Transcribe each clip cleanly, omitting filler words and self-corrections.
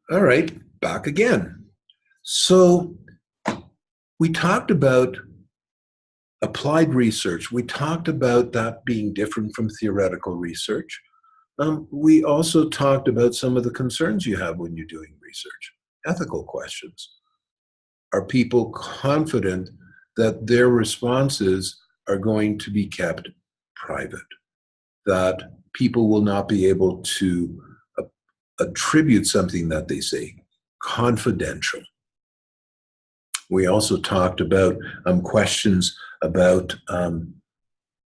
All right, back again. So we talked about applied research. We talked about that being different from theoretical research. We also talked about some of the concerns you have when you're doing research, ethical questions. Are people confident that their responses are going to be kept private? That people will not be able to attribute something that they say confidential? We also talked about questions about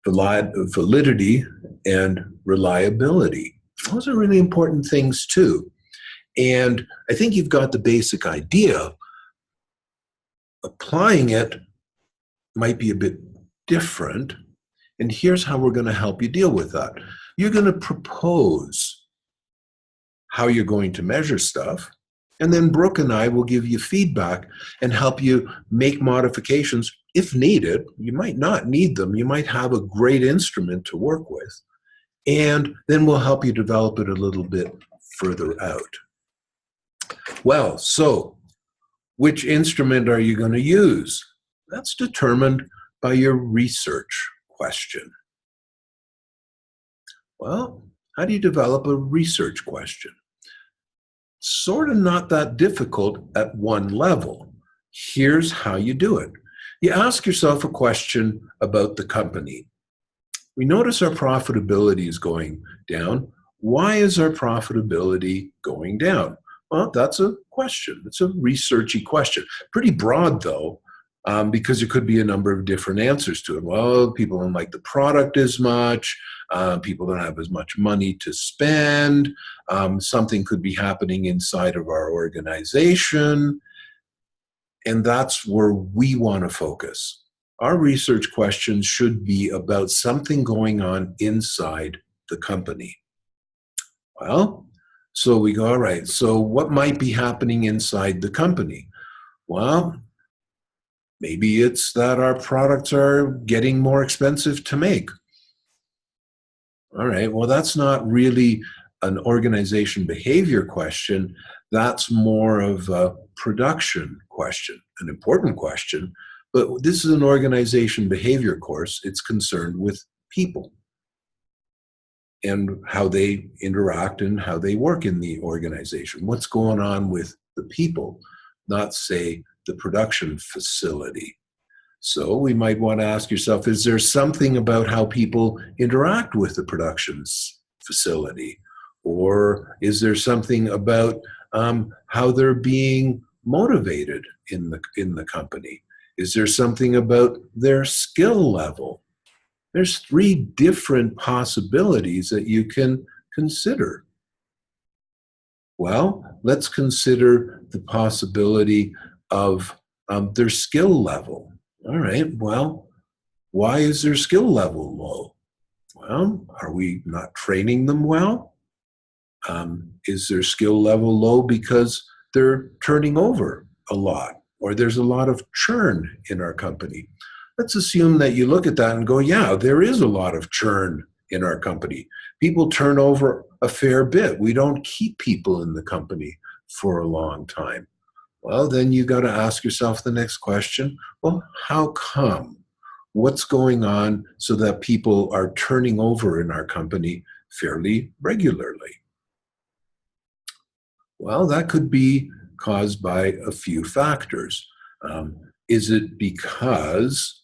validity and reliability. Those are really important things too. And I think you've got the basic idea. Applying it might be a bit different. And here's how we're going to help you deal with that. You're going to propose how you're going to measure stuff. And then Brooke and I will give you feedback and help you make modifications if needed. You might not need them. You might have a great instrument to work with. And then we'll help you develop it a little bit further out. Well, so which instrument are you going to use? That's determined by your research question. Well, how do you develop a research question? Sort of not that difficult at one level. Here's how you do it. You ask yourself a question about the company. We notice our profitability is going down. Why is our profitability going down? Well, that's a question. It's a researchy question. Pretty broad, though, because there could be a number of different answers to it. Well, people don't like the product as much. People don't have as much money to spend. Something could be happening inside of our organization. And that's where we want to focus. Our research questions should be about something going on inside the company. Well, so we go, all right, so what might be happening inside the company? Well, maybe it's that our products are getting more expensive to make. All right, well, that's not really an organization behavior question. That's more of a production question, an important question. But this is an organization behavior course. It's concerned with people and how they interact and how they work in the organization. What's going on with the people, not, say, the production facility. So we might want to ask yourself, is there something about how people interact with the production facility? Or is there something about how they're being motivated in the company? Is there something about their skill level? There's 3 different possibilities that you can consider. Well, let's consider the possibility of their skill level. All right, well, why is their skill level low? Well, are we not training them well? Is their skill level low because they're turning over a lot, or there's a lot of churn in our company? Let's assume that you look at that and go, yeah, there is a lot of churn in our company. People turn over a fair bit. We don't keep people in the company for a long time. Well, then you got to ask yourself the next question. Well, how come? What's going on so that people are turning over in our company fairly regularly? Well, that could be caused by a few factors. Is it because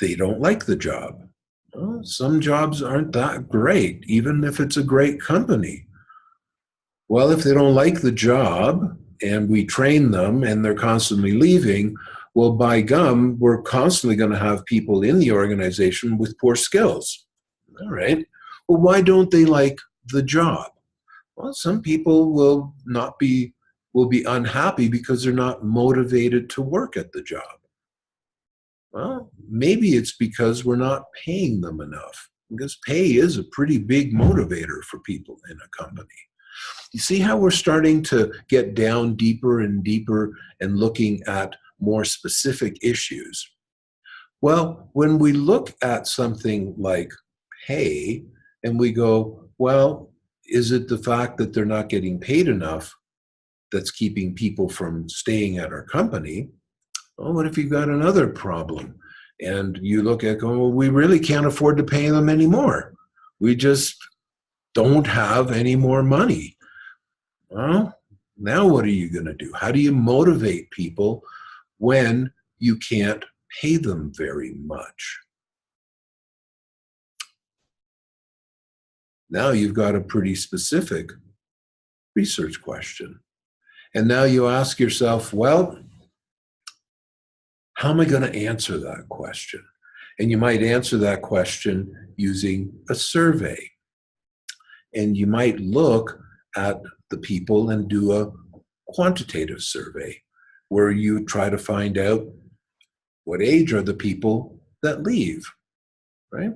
they don't like the job? Well, some jobs aren't that great, even if it's a great company. Well, if they don't like the job and we train them and they're constantly leaving, well, by gum, we're constantly going to have people in the organization with poor skills. All right. Well, why don't they like the job? Well, some people will be unhappy because they're not motivated to work at the job. Well, maybe it's because we're not paying them enough, because pay is a pretty big motivator for people in a company. You see how we're starting to get down deeper and deeper and looking at more specific issues? Well, when we look at something like pay and we go, well, Is it the fact that they're not getting paid enough that's keeping people from staying at our company? Well, what if you've got another problem? And you look at going, well, we really can't afford to pay them anymore. We just don't have any more money. Well, now what are you going to do? How do you motivate people when you can't pay them very much? Now you've got a pretty specific research question. And now you ask yourself, well, how am I going to answer that question? And you might answer that question using a survey. And you might look at the people and do a quantitative survey where you try to find out what age are the people that leave, right?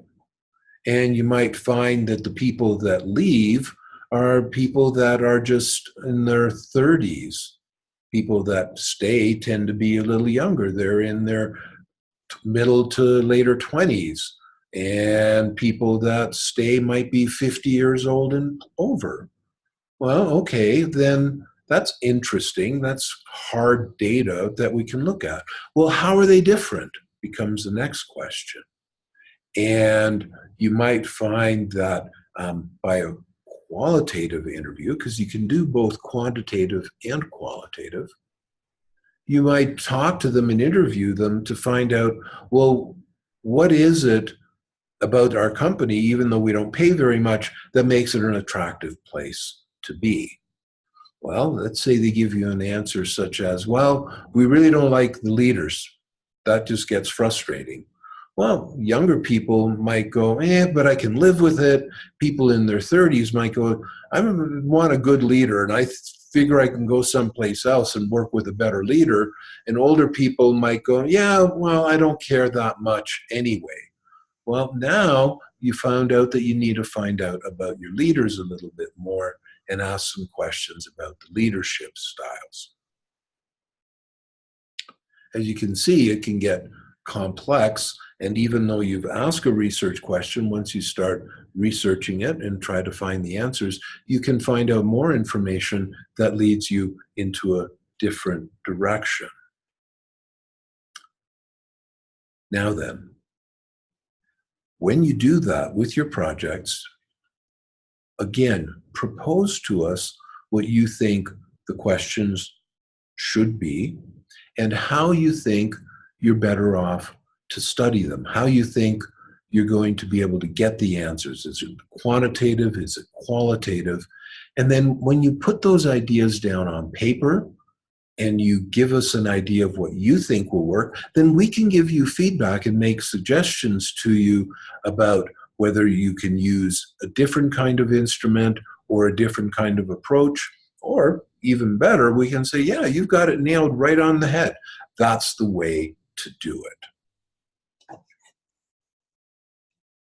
And you might find that the people that leave are people that are just in their 30s. People that stay tend to be a little younger. They're in their middle to later 20s. And people that stay might be 50 years old and over. Well, okay, then that's interesting. That's hard data that we can look at. Well, how are they different? Becomes the next question. And you might find that by a qualitative interview, because you can do both quantitative and qualitative, you might talk to them and interview them to find out, well, what is it about our company, even though we don't pay very much, that makes it an attractive place to be? Well, let's say they give you an answer such as, well, we really don't like the leaders. That just gets frustrating. Well, younger people might go, but I can live with it. People in their 30s might go, I want a good leader, and I figure I can go someplace else and work with a better leader. And older people might go, yeah, well, I don't care that much anyway. Well, now you found out that you need to find out about your leaders a little bit more and ask some questions about the leadership styles. As you can see, it can get complex, and even though you've asked a research question, once you start researching it and try to find the answers, you can find out more information that leads you into a different direction. Now then, when you do that with your projects, again, propose to us what you think the questions should be and how you think you're better off to study them, how you think you're going to be able to get the answers. Is it quantitative? Is it qualitative? And then when you put those ideas down on paper and you give us an idea of what you think will work, then we can give you feedback and make suggestions to you about whether you can use a different kind of instrument or a different kind of approach, or even better, we can say, yeah, you've got it nailed right on the head. That's the way to do it.